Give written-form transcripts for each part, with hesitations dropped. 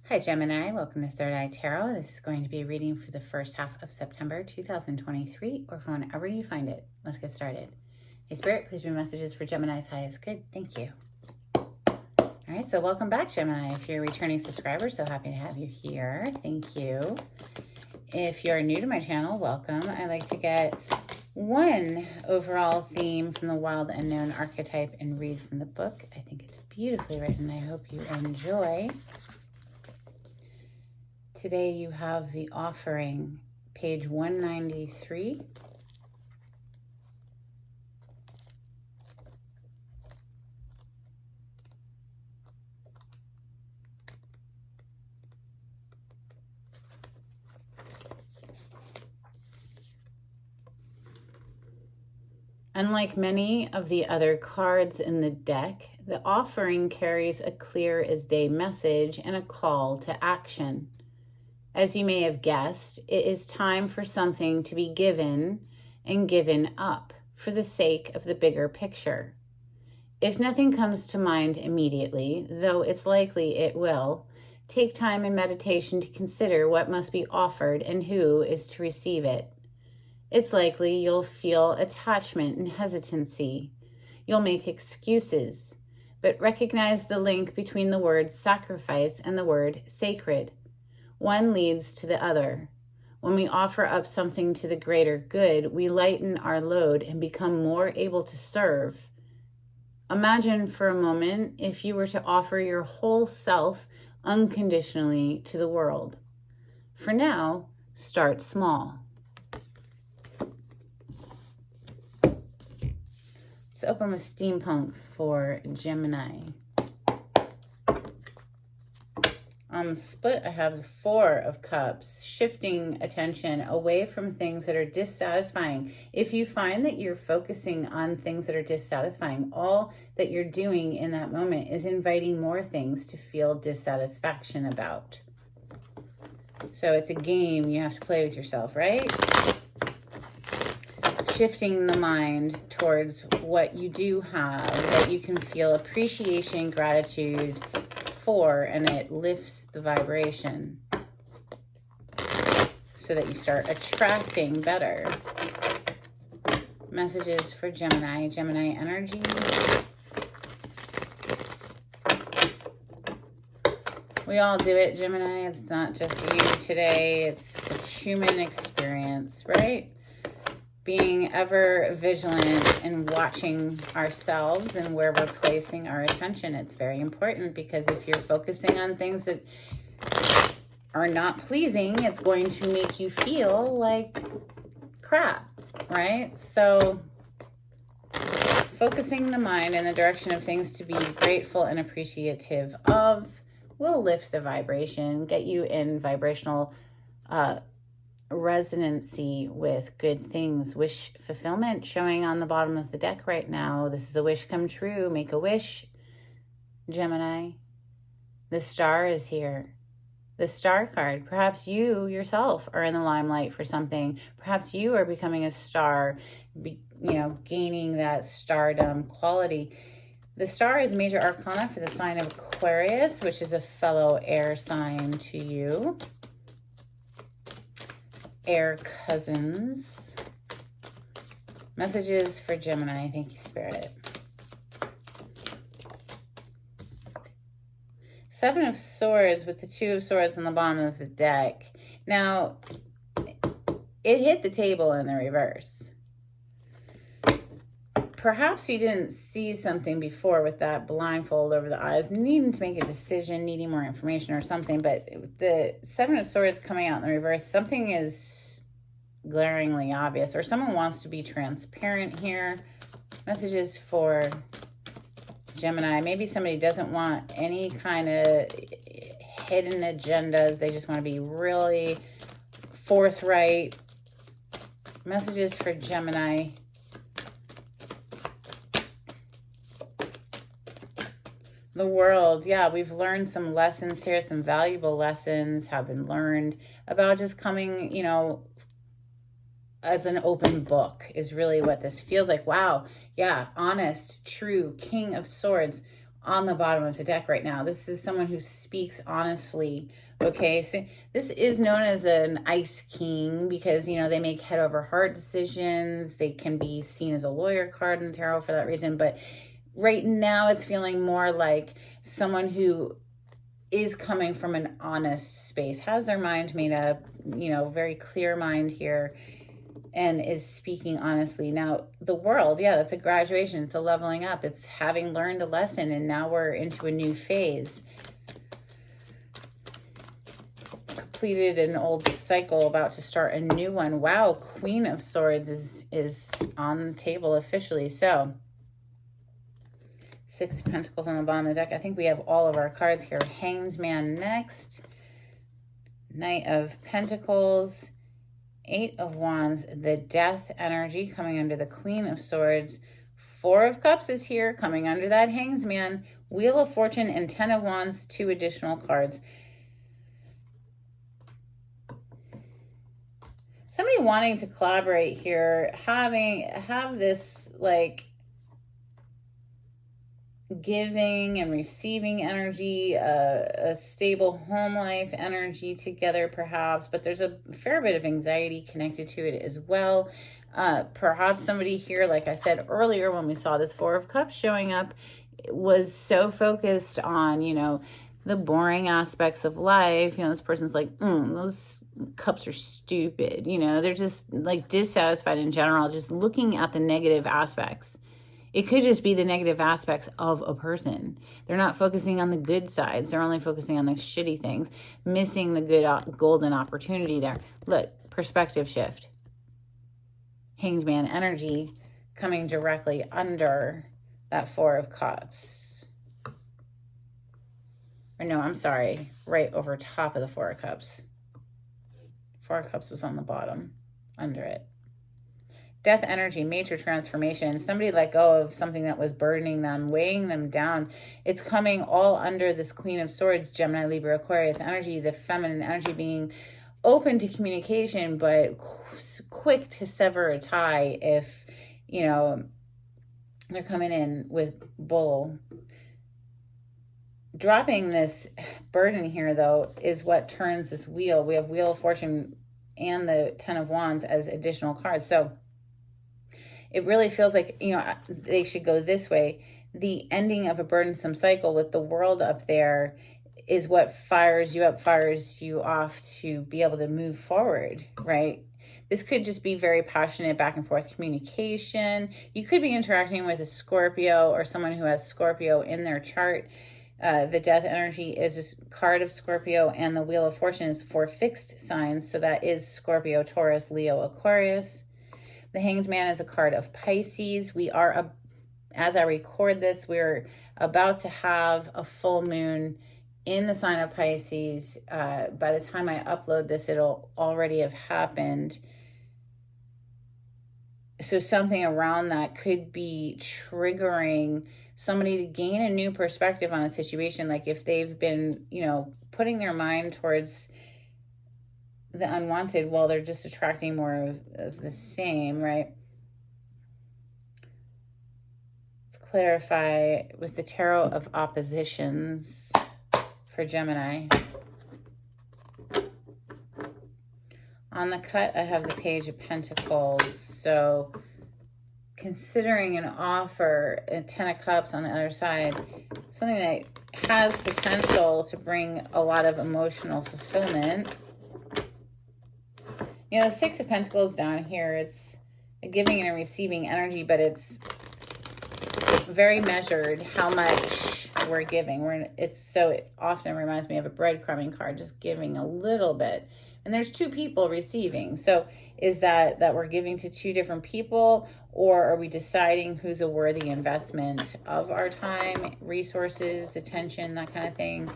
Hi Gemini, welcome to Third Eye Tarot. This is going to be a reading for the first half of September 2023 or from whenever you find it. Let's get started. Hey Spirit, please read messages for Gemini's highest good. Thank you. All right, so welcome back Gemini. If you're a returning subscriber, so happy to have you here. Thank you. If you're new to my channel, welcome. I like to get one overall theme from the wild unknown archetype and read from the book. I think it's beautifully written. I hope you enjoy. Today you have the offering, page 193. Unlike many of the other cards in the deck, the offering carries a clear as day message and a call to action. As you may have guessed, it is time for something to be given and given up for the sake of the bigger picture. If nothing comes to mind immediately, though it's likely it will, take time in meditation to consider what must be offered and who is to receive it. It's likely you'll feel attachment and hesitancy. You'll make excuses, but recognize the link between the word sacrifice and the word sacred. One leads to the other. When we offer up something to the greater good, we lighten our load and become more able to serve. Imagine for a moment if you were to offer your whole self unconditionally to the world. For now, start small. Let's open with steampunk for Gemini. On the split, I have the Four of Cups, shifting attention away from things that are dissatisfying. If you find that you're focusing on things that are dissatisfying, all that you're doing in that moment is inviting more things to feel dissatisfaction about. So it's a game you have to play with yourself, right? Shifting the mind towards what you do have, that you can feel appreciation, gratitude for, and it lifts the vibration so that you start attracting better. Messages for Gemini, Gemini energy. We all do it, Gemini. It's not just you today. It's a human experience, right? Being ever vigilant and watching ourselves and where we're placing our attention. It's very important because if you're focusing on things that are not pleasing, it's going to make you feel like crap, right? So focusing the mind in the direction of things to be grateful and appreciative of will lift the vibration, get you in vibrational resonancy with good things. Wish fulfillment showing on the bottom of the deck right now. This is a wish come true. Make a wish, Gemini. The star is here. The star card. Perhaps you yourself are in the limelight for something. Perhaps you are becoming a star, gaining that stardom quality. The star is major arcana for the sign of Aquarius, which is a fellow air sign to you. Air cousins. Messages for Gemini. Thank you, Spirit. Seven of Swords with the Two of Swords on the bottom of the deck. Now, it hit the table in the reverse. Perhaps you didn't see something before with that blindfold over the eyes, needing to make a decision, needing more information or something, but the Seven of Swords coming out in the reverse, something is glaringly obvious, or someone wants to be transparent here. Messages for Gemini. Maybe somebody doesn't want any kind of hidden agendas. They just want to be really forthright. Messages for Gemini. The world, yeah, we've learned some lessons here. Some valuable lessons have been learned about just coming, as an open book is really what this feels like. Wow, yeah, honest, true, King of Swords. on the bottom of the deck right now. This is someone who speaks honestly. Okay, so this is known as an ice king because, you know, they make head over heart decisions. They can be seen as a lawyer card in the tarot for that reason. But right now it's feeling more like someone who is coming from an honest space, has their mind made up, you know, very clear mind here, and is speaking honestly. Now, the world, yeah, that's a graduation. It's a leveling up. It's having learned a lesson, and now we're into a new phase. Completed an old cycle, about to start a new one. Wow, Queen of Swords is on the table officially. So, 6 of Pentacles on the bottom of the deck. I think we have all of our cards here. Hanged Man next. Knight of Pentacles. 8 of Wands. The Death energy coming under the Queen of Swords. 4 of Cups is here coming under that Hanged Man. Wheel of Fortune and 10 of Wands. 2 additional cards. Somebody wanting to collaborate here, have this like giving and receiving energy, a stable home life energy together perhaps, but there's a fair bit of anxiety connected to it as well. Perhaps somebody here, like I said earlier when we saw this 4 of Cups showing up, was so focused on, you know, the boring aspects of life. You know, this person's like, those cups are stupid. You know, they're just like dissatisfied in general, just looking at the negative aspects. It could just be the negative aspects of a person. They're not focusing on the good sides. They're only focusing on the shitty things, missing the good golden opportunity there. Look, perspective shift. Hanged Man energy coming directly under that 4 of Cups. Or no, I'm sorry, right over top of the 4 of Cups. 4 of Cups was on the bottom, under it. Death energy, major transformation. Somebody let go of something that was burdening them, weighing them down. It's coming all under this Queen of Swords, Gemini, Libra, Aquarius energy, the feminine energy being open to communication, but quick to sever a tie if, you know, they're coming in with bull. Dropping this burden here, though, is what turns this wheel. We have Wheel of Fortune and the 10 of Wands as additional cards. So it really feels like, you know, they should go this way. The ending of a burdensome cycle with the World up there is what fires you up, fires you off to be able to move forward, right? This could just be very passionate back and forth communication. You could be interacting with a Scorpio or someone who has Scorpio in their chart. The Death energy is a card of Scorpio, and the Wheel of Fortune is for fixed signs. So that is Scorpio, Taurus, Leo, Aquarius. The Hanged Man is a card of Pisces. We are, as I record this, we're about to have a full moon in the sign of Pisces. By the time I upload this, it'll already have happened. So something around that could be triggering somebody to gain a new perspective on a situation. Like if they've been, you know, putting their mind towards the unwanted, well, they're just attracting more of the same, right? Let's clarify with the Tarot of Oppositions for Gemini. On the cut, I have the Page of Pentacles. So considering an offer, a 10 of Cups on the other side, something that has potential to bring a lot of emotional fulfillment. You know, the 6 of Pentacles down here, it's a giving and a receiving energy, but it's very measured how much we're giving. It often reminds me of a breadcrumbing card, just giving a little bit. And there's 2 people receiving. So is that we're giving to 2 different people, or are we deciding who's a worthy investment of our time, resources, attention, that kind of thing?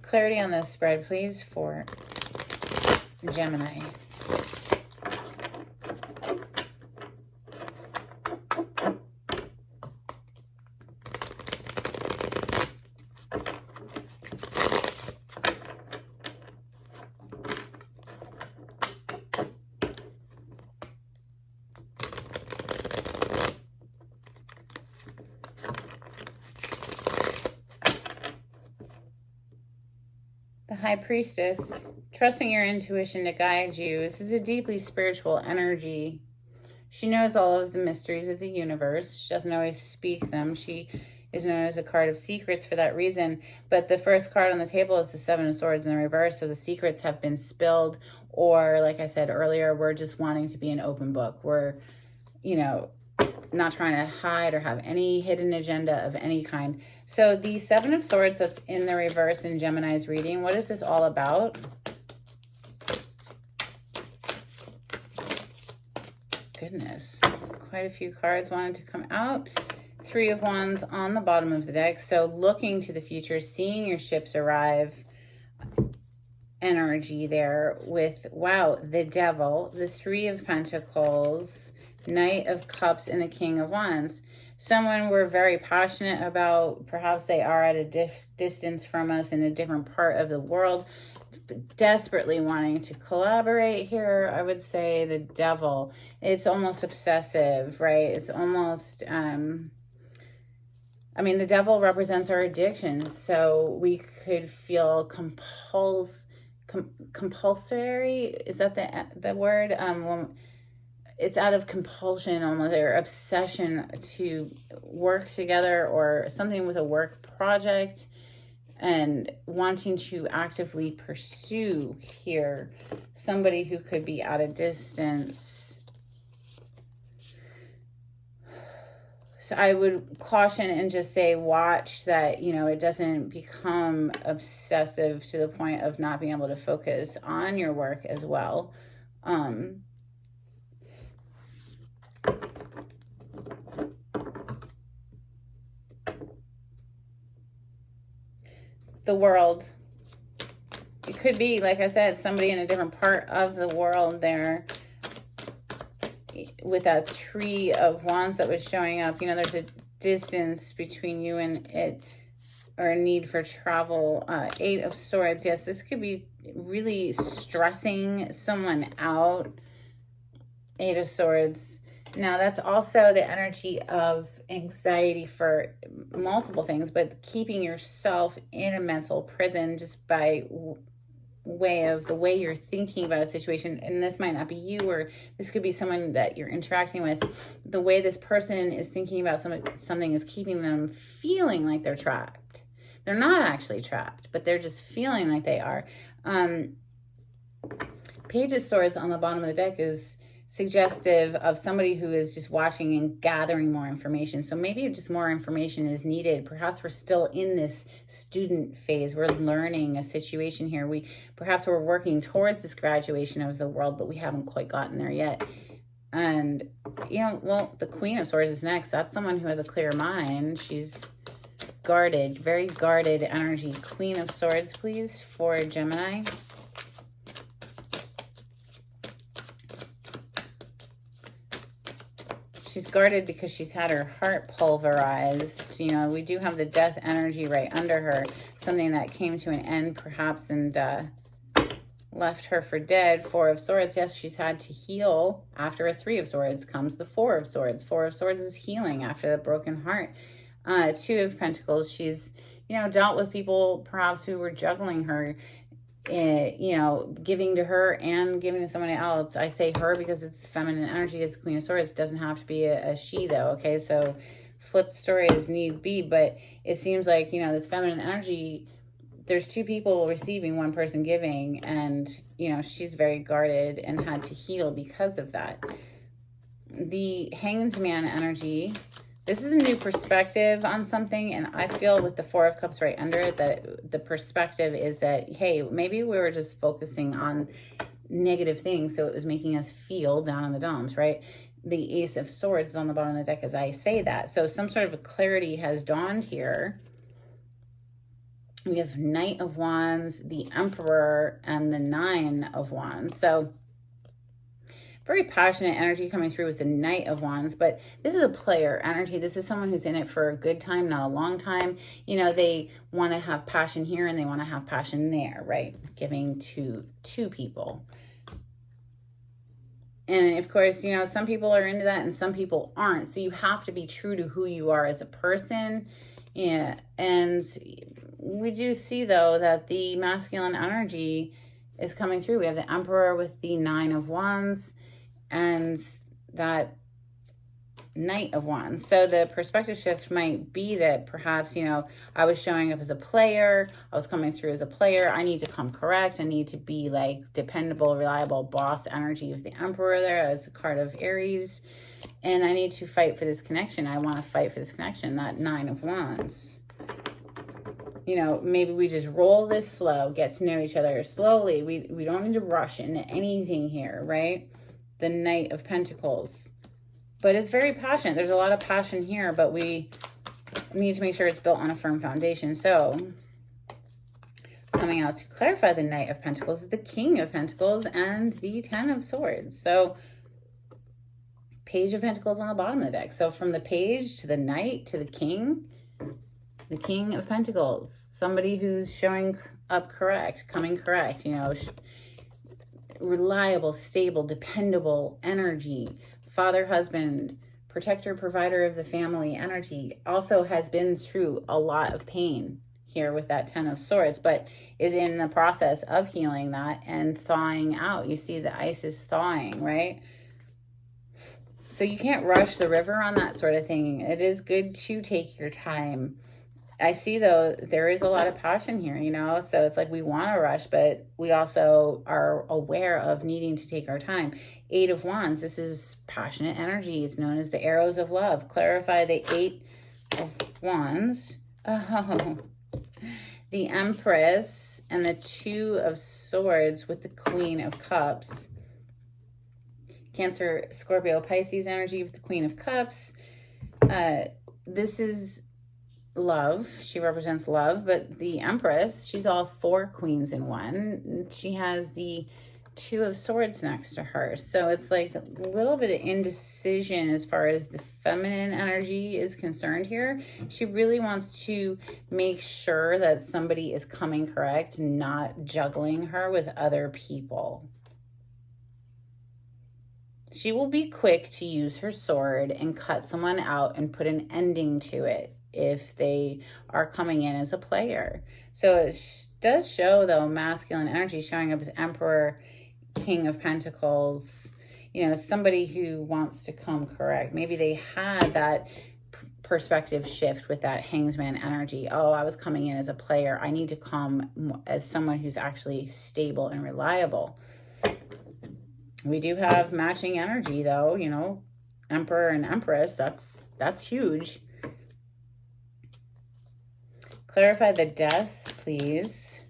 Clarity on this spread, please, for Gemini. The High Priestess, trusting your intuition to guide you. This is a deeply spiritual energy. She knows all of the mysteries of the universe. She doesn't always speak them. She is known as a card of secrets for that reason. But the first card on the table is the Seven of Swords in the reverse. So the secrets have been spilled, or like I said earlier, we're just wanting to be an open book. We're, not trying to hide or have any hidden agenda of any kind. So the Seven of Swords that's in the reverse in Gemini's reading, what is this all about? Goodness, quite a few cards wanted to come out. Three of Wands on the bottom of the deck. So looking to the future, seeing your ships arrive energy there with, wow, the Devil, the Three of Pentacles, Knight of Cups, and the King of Wands. Someone we're very passionate about. Perhaps they are at a distance from us in a different part of the world, desperately wanting to collaborate here. I would say the Devil. It's almost obsessive, right? It's almost, the Devil represents our addictions. So we could feel compulsory. Is that the word? It's out of compulsion almost, or obsession to work together or something with a work project, and wanting to actively pursue here somebody who could be at a distance. So I would caution and just say, watch that, it doesn't become obsessive to the point of not being able to focus on your work as well. The World. It could be, like I said, somebody in a different part of the world there with that Three of Wands that was showing up. There's a distance between you and it, or a need for travel. Eight of Swords. Yes, this could be really stressing someone out. Eight of Swords. Now, that's also the energy of anxiety for multiple things, but keeping yourself in a mental prison just by way of the way you're thinking about a situation. And this might not be you, or this could be someone that you're interacting with. The way this person is thinking about something is keeping them feeling like they're trapped. They're not actually trapped, but they're just feeling like they are. Page of Swords on the bottom of the deck is suggestive of somebody who is just watching and gathering more information. So maybe just more information is needed. Perhaps we're still in this student phase. We're learning a situation here. Perhaps we're working towards this graduation of the world, but we haven't quite gotten there yet. And, the Queen of Swords is next. That's someone who has a clear mind. She's guarded, very guarded energy. Queen of Swords, please, for Gemini. She's guarded because she's had her heart pulverized. We do have the death energy right under her. Something that came to an end perhaps and left her for dead. Four of Swords. Yes, she's had to heal. After a Three of Swords comes the Four of Swords. Four of Swords is healing after the broken heart. Two of Pentacles. She's, dealt with people perhaps who were juggling her, giving to her and giving to someone else. I say her because it's feminine energy. It's the Queen of Swords. It doesn't have to be a she, though. Okay, so flip the story as need be, but it seems like, this feminine energy, there's two people receiving, one person giving, and, she's very guarded and had to heal because of that. The Hanged Man energy. This is a new perspective on something, and I feel with the Four of Cups right under it that the perspective is that, hey, maybe we were just focusing on negative things, so it was making us feel down in the dumps, right? The Ace of Swords is on the bottom of the deck as I say that. So some sort of a clarity has dawned here. We have Knight of Wands, the Emperor, and the Nine of Wands. So very passionate energy coming through with the Knight of Wands, but this is a player energy. This is someone who's in it for a good time, not a long time. They want to have passion here and they want to have passion there, right? Giving to two people. And of course, some people are into that and some people aren't. So you have to be true to who you are as a person. Yeah. And we do see, though, that the masculine energy is coming through. We have the Emperor with the 9 of Wands and that Knight of Wands. So the perspective shift might be that perhaps, you know, I was showing up as a player. I was coming through as a player. I need to come correct. I need to be like dependable, reliable boss energy of the Emperor there as a card of Aries. And I need to fight for this connection. I want to fight for this connection, that 9 of Wands. You know, maybe we just roll this slow, get to know each other slowly. We don't need to rush into anything here, right? The Knight of Pentacles. But it's very passionate. There's a lot of passion here, but we need to make sure it's built on a firm foundation. So, coming out to clarify the Knight of Pentacles is the King of Pentacles and the 10 of Swords. So, Page of Pentacles on the bottom of the deck. So, from the Page to the Knight to the King of Pentacles. Somebody who's showing up correct, coming correct, you know, reliable, stable, dependable energy. Father, husband, protector, provider of the family energy, also has been through a lot of pain here with that 10 of Swords, but is in the process of healing that and thawing out. You see the ice is thawing, right? So you can't rush the river on that sort of thing. It is good to take your time. I see, though, there is a lot of passion here, you know, so it's like we want to rush, but we also are aware of needing to take our time. 8 of Wands, this is passionate energy. It's known as the arrows of love. Clarify the 8 of Wands. Oh, the Empress and the 2 of Swords with the Queen of Cups. Cancer, Scorpio, Pisces energy with the Queen of Cups. This is love. She represents love, but the Empress, she's all 4 queens in one. She has the 2 of Swords next to her. So it's like a little bit of indecision as far as the feminine energy is concerned here. She really wants to make sure that somebody is coming correct, not juggling her with other people. She will be quick to use her sword and cut someone out and put an ending to it if they are coming in as a player. So it does show, though, masculine energy showing up as Emperor, King of Pentacles, you know, somebody who wants to come correct. Maybe they had that perspective shift with that Hangsman energy. Oh, I was coming in as a player. I need to come as someone who's actually stable and reliable. We do have matching energy, though, you know, Emperor and Empress. That's huge. Clarify the Death, please.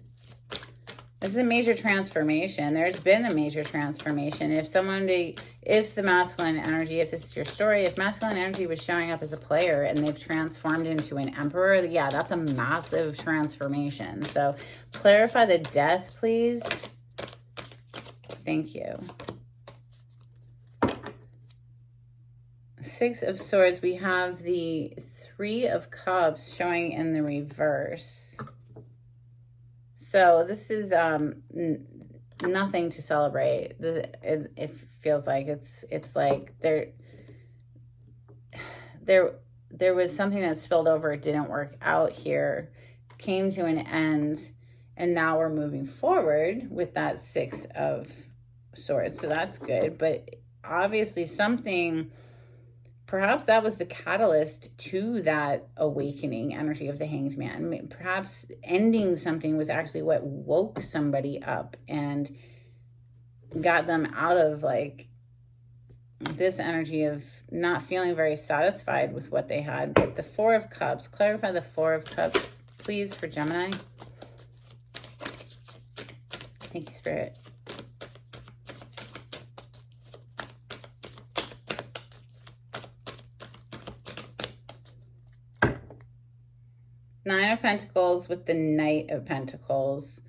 This is a major transformation. There's been a major transformation. If the masculine energy, if this is your story, if masculine energy was showing up as a player and they've transformed into an Emperor, yeah, that's a massive transformation. So clarify the Death, please. Thank you. 6 of Swords, we have the 3 of Cups showing in the reverse. So this is nothing to celebrate. It feels like it's like there was something that spilled over. It didn't work out here, came to an end, and now we're moving forward with that 6 of Swords. So that's good, but obviously something. Perhaps that was the catalyst to that awakening energy of the Hanged Man. Perhaps ending something was actually what woke somebody up and got them out of like this energy of not feeling very satisfied with what they had. But the 4 of Cups, clarify the 4 of Cups, please, for Gemini. Thank you, Spirit. Nine of Pentacles with the Knight of Pentacles.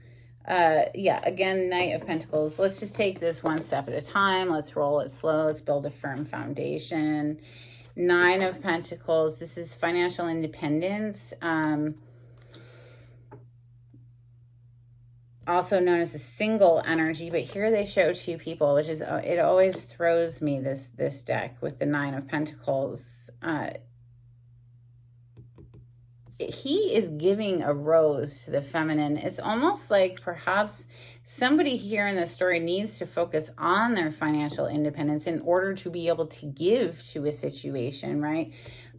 Yeah, again, Knight of Pentacles. Let's just take this one step at a time. Let's roll it slow. Let's build a firm foundation. 9 of Pentacles. This is financial independence. Also known as a single energy, but here they show 2 people, which is, it always throws me, this deck with the 9 of Pentacles. he is giving a rose to the feminine. It's almost like perhaps somebody here in the story needs to focus on their financial independence in order to be able to give to a situation, right?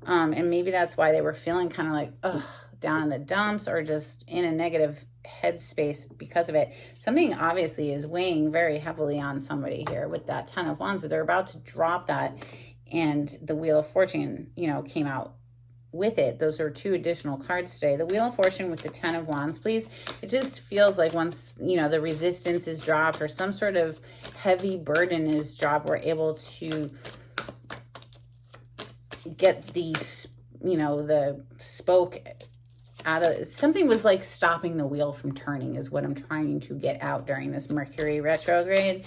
And maybe that's why they were feeling kind of like, ugh, down in the dumps or just in a negative headspace because of it. Something obviously is weighing very heavily on somebody here with that 10 of Wands, but they're about to drop that, and the Wheel of Fortune, you know, came out with it. Those are 2 additional cards today. The Wheel of Fortune with the 10 of Wands, please. It just feels like once, you know, the resistance is dropped or some sort of heavy burden is dropped, we're able to get the, you know, the spoke out of, something was like stopping the wheel from turning is what I'm trying to get out during this Mercury retrograde.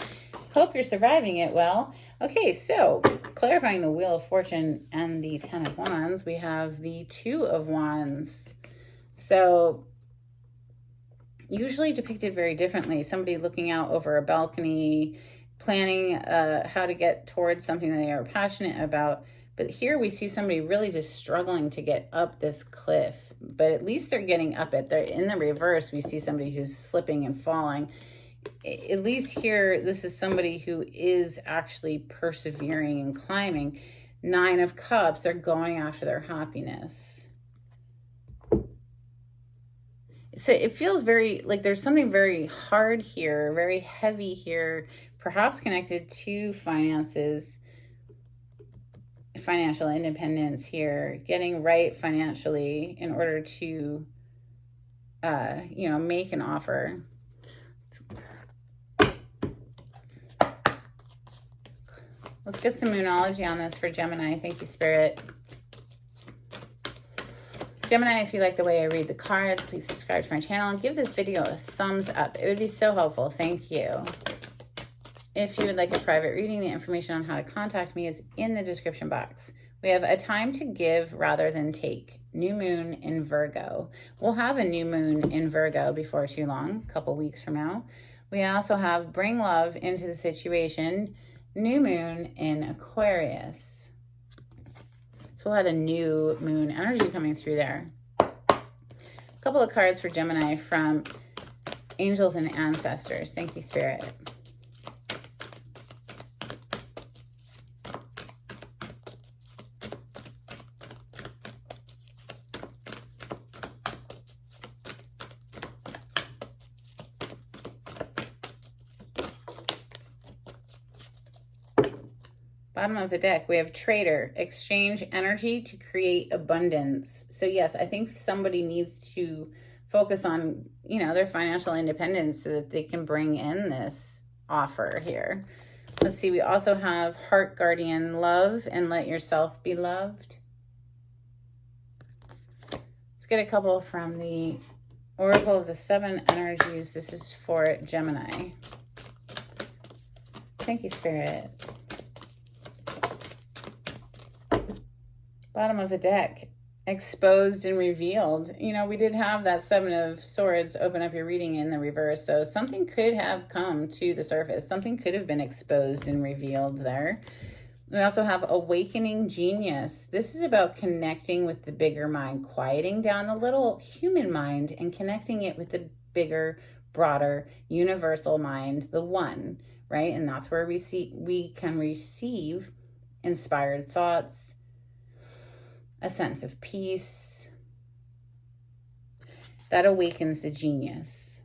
Hope you're surviving it well. Okay, so clarifying the Wheel of Fortune and the 10 of Wands, we have the 2 of Wands. So usually depicted very differently. Somebody looking out over a balcony, planning how to get towards something that they are passionate about. But here we see somebody really just struggling to get up this cliff. But at least they're getting up it. They're in the reverse. We see somebody who's slipping and falling. At least here, this is somebody who is actually persevering and climbing. 9 of Cups are going after their happiness. So it feels very like there's something very hard here, very heavy here, perhaps connected to finances, financial independence here, getting right financially in order to, you know, make an offer. Let's get some Moonology on this for Gemini. Thank you, Spirit. Gemini, if you like the way I read the cards, please subscribe to my channel and give this video a thumbs up. It would be so helpful. Thank you. If you would like a private reading, the information on how to contact me is in the description box. We have a time to give rather than take. New moon in Virgo. We'll have a new moon in Virgo before too long, a couple weeks from now. We also have bring love into the situation. New moon in Aquarius. So we'll have a new moon energy coming through there. A couple of cards for Gemini from Angels and Ancestors. Thank you, Spirit. Bottom of the deck, we have Trader. Exchange energy to create abundance. So yes, I think somebody needs to focus on, you know, their financial independence so that they can bring in this offer here. Let's see, we also have Heart Guardian, love and let yourself be loved. Let's get a couple from the Oracle of the 7 energies. This is for Gemini. Thank you, Spirit. Bottom of the deck, exposed and revealed. You know, we did have that 7 of Swords open up your reading in the reverse. So something could have come to the surface. Something could have been exposed and revealed there. We also have Awakening Genius. This is about connecting with the bigger mind, quieting down the little human mind and connecting it with the bigger, broader, universal mind, the one, right? And that's where we can receive inspired thoughts, a sense of peace that awakens the genius.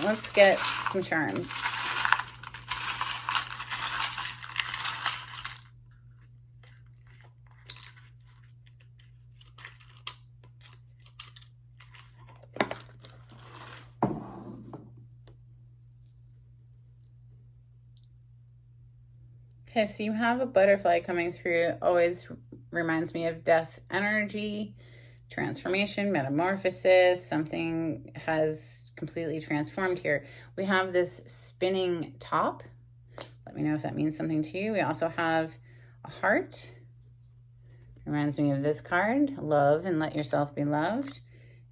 Let's get some charms. Okay, so you have a butterfly coming through. It always reminds me of death energy, transformation, metamorphosis. Something has completely transformed here. We have this spinning top. Let me know if that means something to you. We also have a heart. Reminds me of this card, love and let yourself be loved.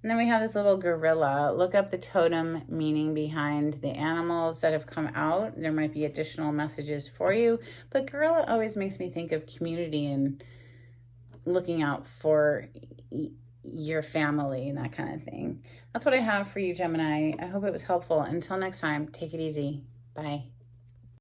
And then we have this little gorilla. Look up the totem meaning behind the animals that have come out. There might be additional messages for you. But gorilla always makes me think of community and looking out for your family and that kind of thing. That's what I have for you, Gemini. I hope it was helpful. Until next time, take it easy. Bye.